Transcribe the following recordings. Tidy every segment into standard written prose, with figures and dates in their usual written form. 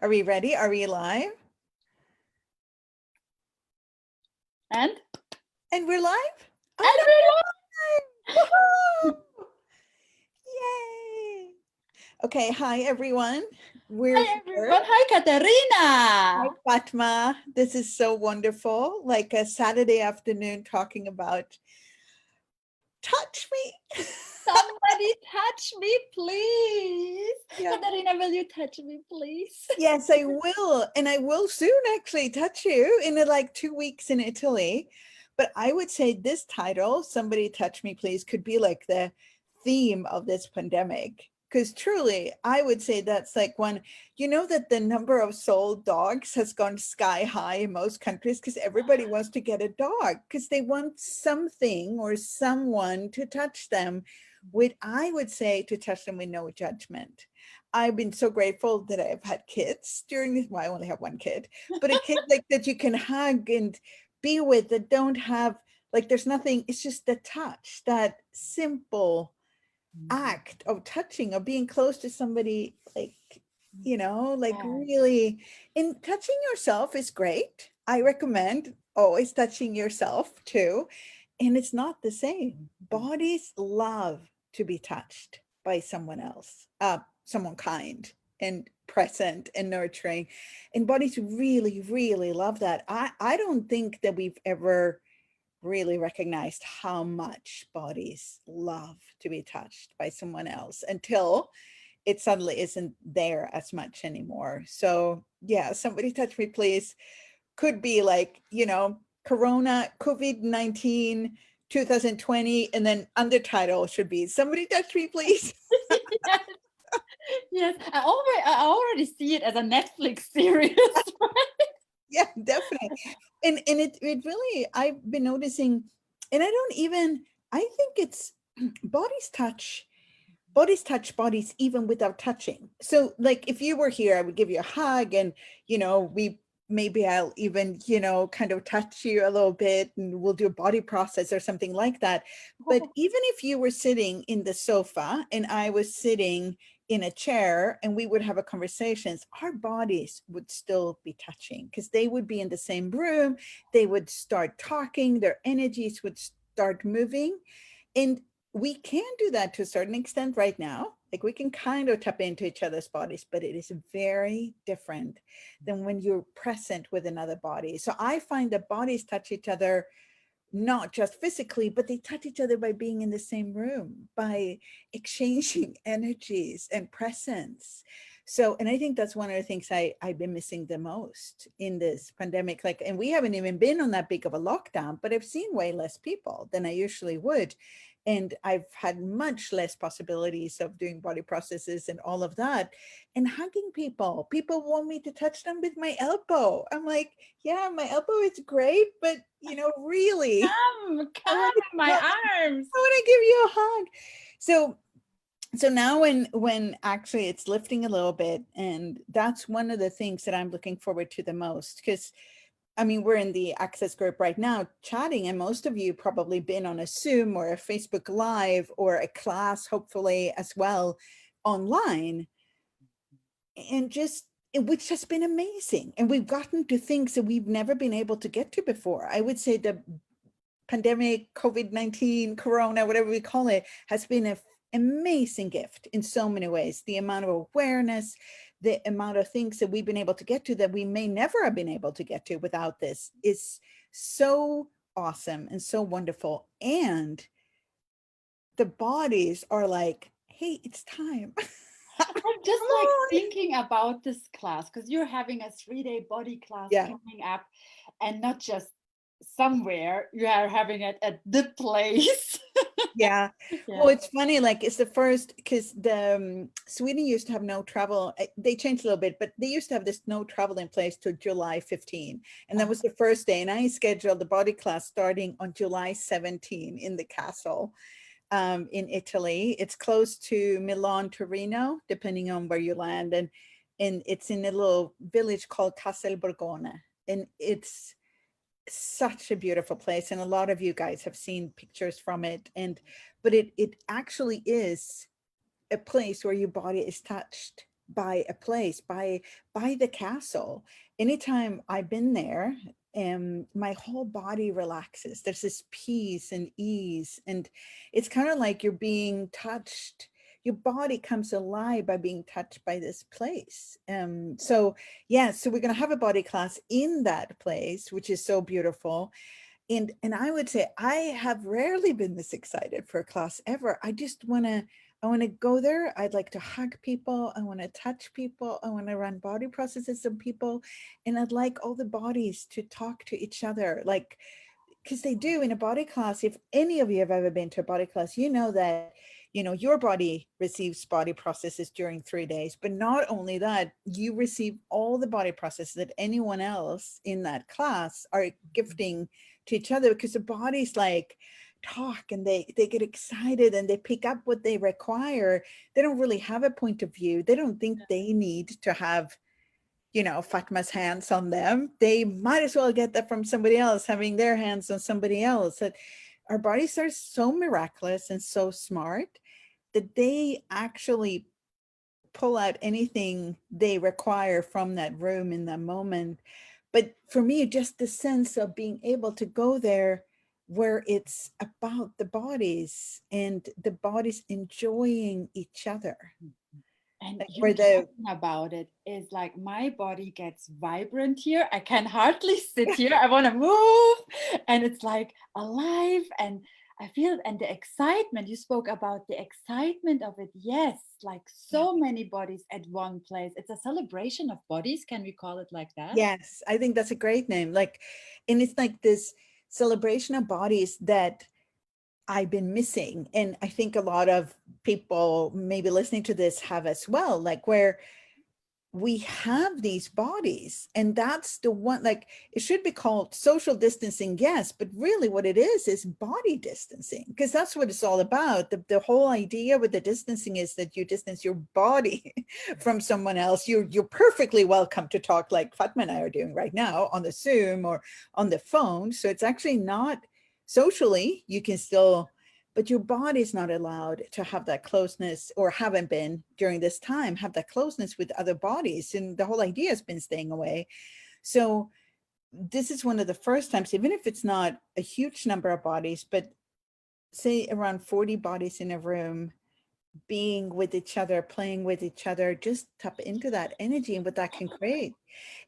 Are we ready? Are we live? And we're live? And we're live! Woohoo! Yay! Okay, hi everyone. Hi everyone. Hi Katarina. Hi Fatma. This is so wonderful. Like a Saturday afternoon talking about touch me. Somebody touch me, please. Yeah. Katarina, will you touch me, please? Yes, I will. And I will soon actually touch you in like 2 weeks in Italy. But I would say this title, Somebody Touch Me Please, could be like the theme of this pandemic. Because truly, I would say that's like one, you know, that the number of sold dogs has gone sky high in most countries because everybody wants to get a dog because they want something or someone to touch them with, I would say, to touch them with no judgment. I've been so grateful that I've had kids during this. Well, I only have one kid, but a kid like that you can hug and be with, that don't have, like, there's nothing, it's just the touch, that simple act of touching, of being close to somebody, like, you know, like really, and touching yourself is great. I recommend always touching yourself too. And it's not the same. Bodies love to be touched by someone else, someone kind and present and nurturing. And bodies really, really love that. I don't think that we've ever really recognized how much bodies love to be touched by someone else until it suddenly isn't there as much anymore. So yeah, somebody touch me please could be like, you know, Corona, COVID-19, 2020, and then undertitle should be somebody touch me please. Yes. Yes, I already see it as a Netflix series. Yeah, definitely. And it really, I've been noticing, and I think it's bodies touch bodies even without touching. So like if you were here, I would give you a hug and, you know, maybe I'll even, you know, kind of touch you a little bit and we'll do a body process or something like that. But even if you were sitting in the sofa and I was sitting in a chair and we would have a conversations, our bodies would still be touching because they would be in the same room. They would start talking, their energies would start moving. And we can do that to a certain extent right now. Like we can kind of tap into each other's bodies, but it is very different than when you're present with another body. So I find that bodies touch each other, not just physically, but they touch each other by being in the same room, by exchanging energies and presence. So, and I think that's one of the things I've been missing the most in this pandemic. Like, and we haven't even been on that big of a lockdown, but I've seen way less people than I usually would. And I've had much less possibilities of doing body processes and all of that. And hugging people. People want me to touch them with my elbow. I'm like, yeah, my elbow is great, but you know, really, Come in my arms. I want to give you a hug. So now when actually it's lifting a little bit, and that's one of the things that I'm looking forward to the most, because I mean, we're in the access group right now chatting, and most of you probably been on a Zoom or a Facebook Live or a class, hopefully as well, online, and just, which has been amazing. And we've gotten to things that we've never been able to get to before. I would say the pandemic, COVID-19, Corona, whatever we call it, has been an amazing gift in so many ways. The amount of awareness, the amount of things that we've been able to get to that we may never have been able to get to without this is so awesome and so wonderful. And the bodies are like, hey, it's time. I'm just like thinking about this class because you're having a 3-day body class coming up, and not just somewhere, you are having it at the place. Yeah. Well, it's funny, like it's the first, because the Sweden used to have no travel. They changed a little bit, but they used to have this no travel in place to July 15. And that was the first day. And I scheduled the body class starting on July 17 in the castle in Italy. It's close to Milan, Torino, depending on where you land. And it's in a little village called Casalborgone. And it's such a beautiful place, and a lot of you guys have seen pictures from it, but it actually is a place where your body is touched by a place, by the castle. Anytime I've been there, my whole body relaxes. There's this peace and ease, and it's kind of like you're being touched. Your body comes alive by being touched by this place. So yeah, so we're going to have a body class in that place, which is so beautiful. And I would say I have rarely been this excited for a class ever. I want to go there. I'd like to hug people. I want to touch people. I want to run body processes on people. And I'd like all the bodies to talk to each other. Like, because they do in a body class. If any of you have ever been to a body class, you know that, you know, your body receives body processes during 3 days, but not only that, you receive all the body processes that anyone else in that class are gifting to each other, because the bodies like talk and they get excited and they pick up what they require. They don't really have a point of view. They don't think they need to have, you know, Fatma's hands on them. They might as well get that from somebody else, having their hands on somebody else. That our bodies are so miraculous and so smart that they actually pull out anything they require from that room in that moment. But for me, just the sense of being able to go there where it's about the bodies and the bodies enjoying each other. And Like you where the talking about it is like my body gets vibrant here. I can hardly sit here. I want to move. And it's like alive. And I feel, and the excitement, you spoke about the excitement of it. Yes, like yeah. so many bodies at one place. It's a celebration of bodies. Can we call it like that? Yes, I think that's a great name. Like, and it's like this celebration of bodies that I've been missing. And I think a lot of people maybe listening to this have as well, like where we have these bodies, and that's the one, like it should be called social distancing, yes, but really what it is body distancing, because that's what it's all about. The whole idea with the distancing is that you distance your body from someone else. You're perfectly welcome to talk like Fatma and I are doing right now on the Zoom or on the phone, so it's actually not socially, you can still, but your body's not allowed to have that closeness, or haven't been during this time, have that closeness with other bodies. And the whole idea has been staying away. So this is one of the first times, even if it's not a huge number of bodies, but say around 40 bodies in a room, being with each other, playing with each other, just tap into that energy and what that can create.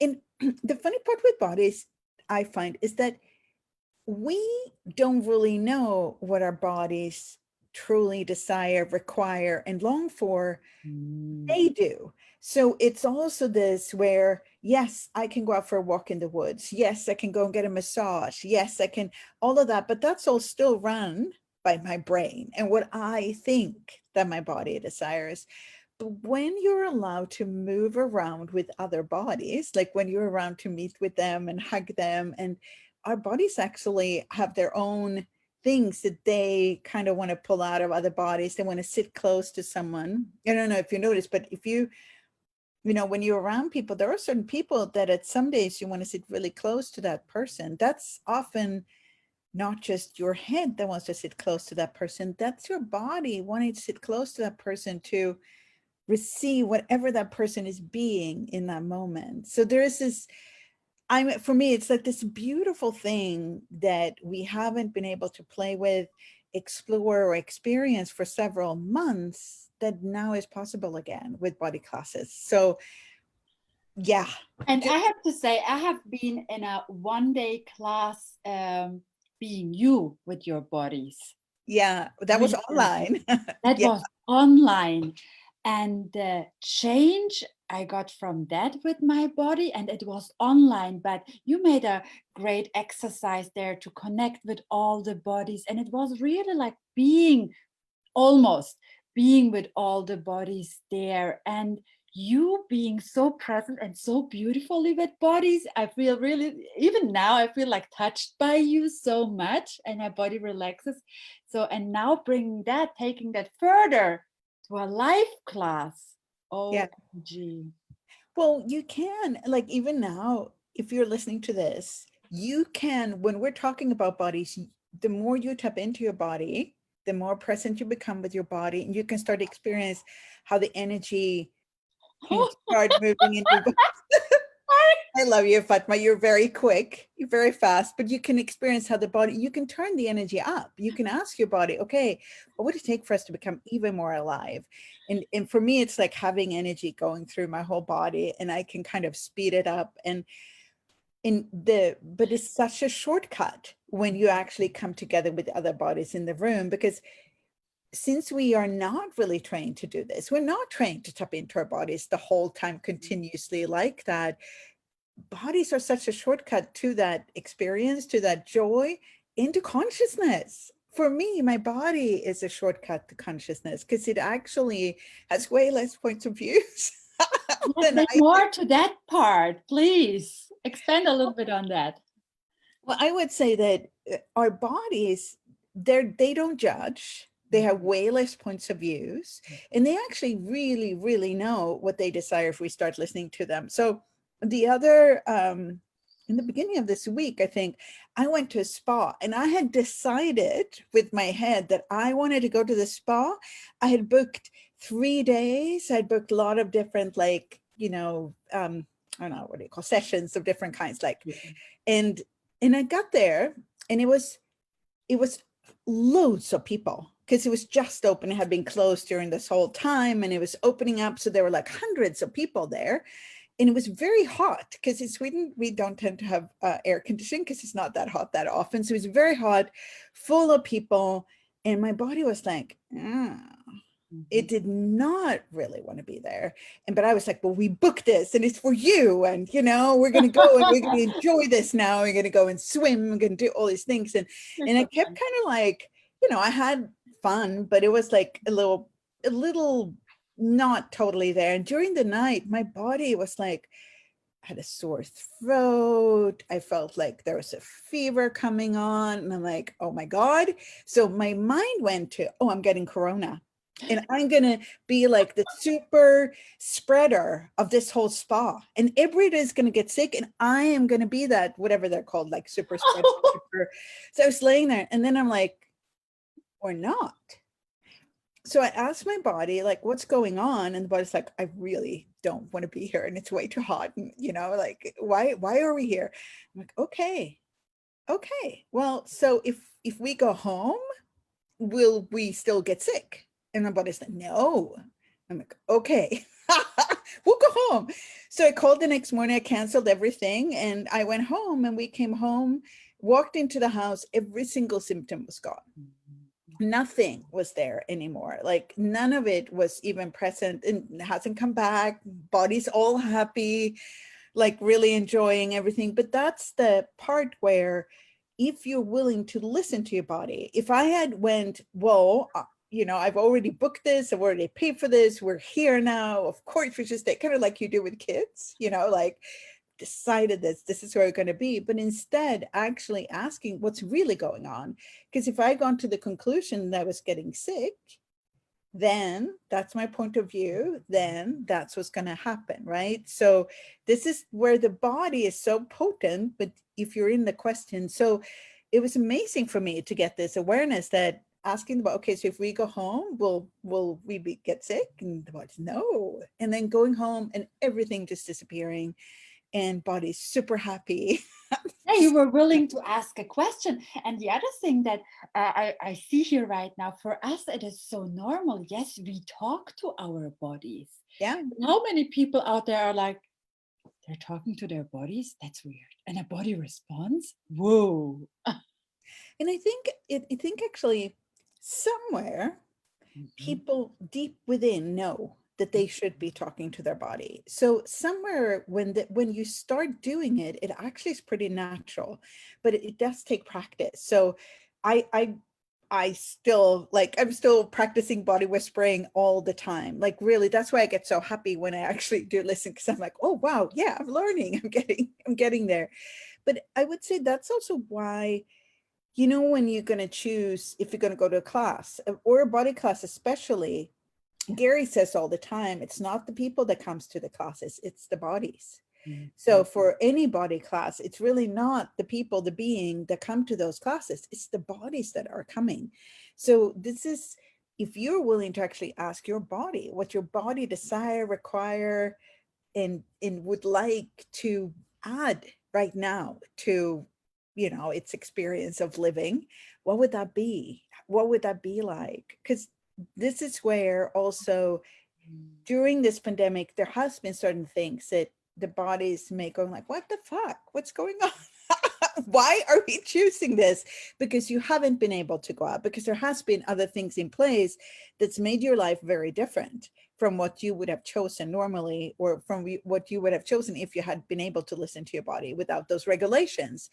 And the funny part with bodies, I find, is that we don't really know what our bodies truly desire, require, and long for. They do. So it's also this where, yes, I can go out for a walk in the woods. Yes, I can go and get a massage. Yes, I can, all of that, but that's all still run by my brain and what I think that my body desires. But when you're allowed to move around with other bodies, like when you're around to meet with them and hug them, and our bodies actually have their own things that they kind of want to pull out of other bodies. They want to sit close to someone. I don't know if you notice, but if you know, when you're around people, there are certain people that at some days you want to sit really close to that person. That's often not just your head that wants to sit close to that person. That's your body wanting to sit close to that person to receive whatever that person is being in that moment. So there is this, for me, it's like this beautiful thing that we haven't been able to play with, explore, or experience for several months, that now is possible again with body classes. So yeah. And I have to say, I have been in a 1 day class, being you with your bodies. Yeah, that was online. That Yeah. was online. And the change I got from that with my body, and it was online, but you made a great exercise there to connect with all the bodies. And it was really like being, almost being with all the bodies there, and you being so present and so beautifully with bodies. I feel really, even now I feel like touched by you so much, and my body relaxes. So, and now bringing that, taking that further to a live class. Yeah. OMG. Well, you can, like, even now, if you're listening to this, you can, when we're talking about bodies, the more you tap into your body, the more present you become with your body, and you can start to experience how the energy and start moving in your body. I love you, Fatma. You're very quick, you're very fast, but you can experience how the body, you can turn the energy up. You can ask your body, okay, what would it take for us to become even more alive? And for me, it's like having energy going through my whole body, and I can kind of speed it up. But it's such a shortcut when you actually come together with other bodies in the room, because since we are not really trained to do this, we're not trained to tap into our bodies the whole time continuously like that. Bodies are such a shortcut to that experience, to that joy, into consciousness. For me, my body is a shortcut to consciousness because it actually has way less points of views than I more to that part, please expand a little bit on that. Well, I would say that our bodies, they don't judge. They have way less points of views, and they actually really, really know what they desire if we start listening to them. So the other, in the beginning of this week, I think I went to a spa, and I had decided with my head that I wanted to go to the spa. I had booked 3 days. I'd booked a lot of different, like, I don't know, what do you call sessions of different kinds, like, and I got there, and it was loads of people because it was just open. It had been closed during this whole time, and it was opening up. So there were like hundreds of people there, and it was very hot because in Sweden, we don't tend to have air conditioning because it's not that hot that often. So it was very hot, full of people. And my body was like, it did not really want to be there. But I was like, well, we booked this and it's for you. And, we're going to go and we're going to enjoy this now. We're going to go and swim. We're going to do all these things. And I kept kind of like, I had fun, but it was like a little not totally there. And during the night, my body was like, I had a sore throat. I felt like there was a fever coming on. And I'm like, oh my God. So my mind went to, oh, I'm getting corona. And I'm going to be like the super spreader of this whole spa. And everybody's going to get sick. And I am going to be that, whatever they're called, like super spreader. So I was laying there, and then I'm like, or not. So I asked my body, like, what's going on? And the body's like, I really don't want to be here. And it's way too hot. And, like, why are we here? I'm like, okay. Well, so if we go home, will we still get sick? And my body's like, no. I'm like, okay, we'll go home. So I called the next morning, I canceled everything, and I went home, and we came home, walked into the house, every single symptom was gone. Nothing was there anymore. Like none of it was even present, and hasn't come back. Body's all happy, like really enjoying everything. But that's the part where if you're willing to listen to your body, if I had went, well, I've already booked this, I've already paid for this, we're here now, of course we should stay, kind of like you do with kids, like decided this is where we're going to be. But instead actually asking what's really going on, because if I had gone to the conclusion that I was getting sick, then that's my point of view, then that's what's going to happen, right? So this is where the body is so potent. But if you're in the question, so it was amazing for me to get this awareness that asking about, okay, so if we go home, will we get sick? And the body's no. And then going home and everything just disappearing, and body's super happy. Yeah, you were willing to ask a question. And the other thing that I see here right now, for us, it is so normal. Yes, we talk to our bodies. Yeah. How many people out there are like, they're talking to their bodies? That's weird. And a body responds? Whoa. And I think actually somewhere people deep within know that they should be talking to their body. So somewhere when you start doing it, it actually is pretty natural, but it does take practice. So I still, like, I'm still practicing body whispering all the time. Like really, that's why I get so happy when I actually do listen, because I'm like, oh wow, yeah, I'm learning, I'm getting there. But I would say that's also why, when you're going to choose, if you're going to go to a class or a body class, especially, Gary says all the time, it's not the people that comes to the classes, it's the bodies. So for any body class, it's really not the people, the being that come to those classes, it's the bodies that are coming. So this is if you're willing to actually ask your body what your body desire, require, and would like to add right now to, you know, its experience of living, what would that be? What would that be like? Because this is where also during this pandemic, there has been certain things that the bodies may go like, what the fuck? What's going on? Why are we choosing this? Because you haven't been able to go out, because there has been other things in place that's made your life very different from what you would have chosen normally, or from what you would have chosen if you had been able to listen to your body without those regulations.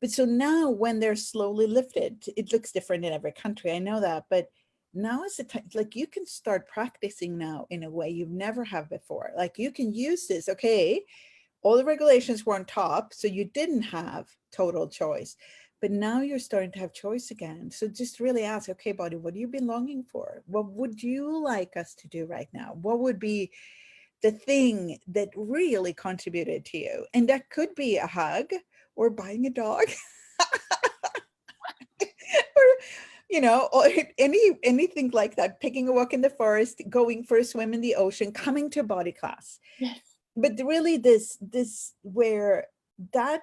But so now when they're slowly lifted, it looks different in every country, I know that, but now is the time, like you can start practicing now in a way you've never have before. Like you can use this, okay, all the regulations were on top, so you didn't have total choice, but now you're starting to have choice again. So just really ask, okay, body, what have you been longing for? What would you like us to do right now? What would be the thing that really contributed to you? And that could be a hug, or buying a dog, or, you know, or anything like that, taking a walk in the forest, going for a swim in the ocean, coming to a body class. Yes. But really this where that,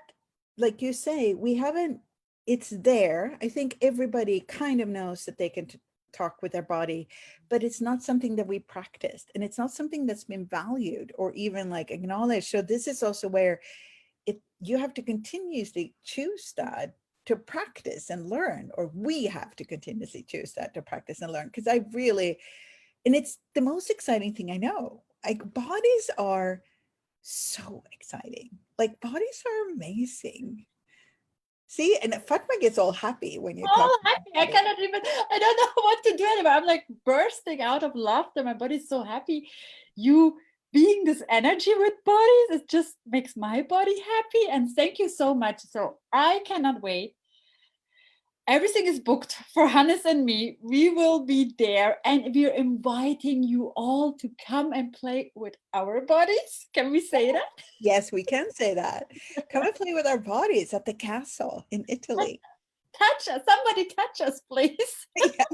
like you say, we haven't, it's there. I think everybody kind of knows that they can talk with their body, but it's not something that we practiced, and it's not something that's been valued or even like acknowledged. So this is also where you have to continuously choose that to practice and learn, or we have to continuously choose that to practice and learn. Because I really, and it's the most exciting thing I know. Like bodies are so exciting. Like bodies are amazing. See, and Fatma gets all happy when you talk Oh, about happy. I bodies. cannot even, I don't know what to do anymore. I'm like bursting out of laughter. My body's so happy. You being this energy with bodies, it just makes my body happy. And thank you so much. So I cannot wait. Everything is booked for Hannes and me. We will be there, and we're inviting you all to come and play with our bodies. Can we say that? Yes, we can say that. Come and play with our bodies at the castle in Italy. Touch us. Somebody touch us, please. Yes.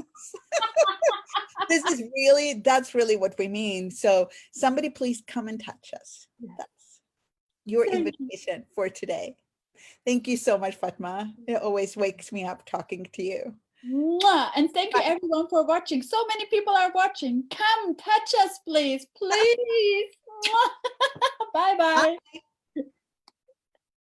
This is really, that's really what we mean. So somebody please come and touch us. That's your Thank you. invitation for today. Thank you so much, Fatma. It always wakes me up talking to you. Mwah. And thank you everyone for watching. So many people are watching. Come touch us, please. Please. Bye-bye.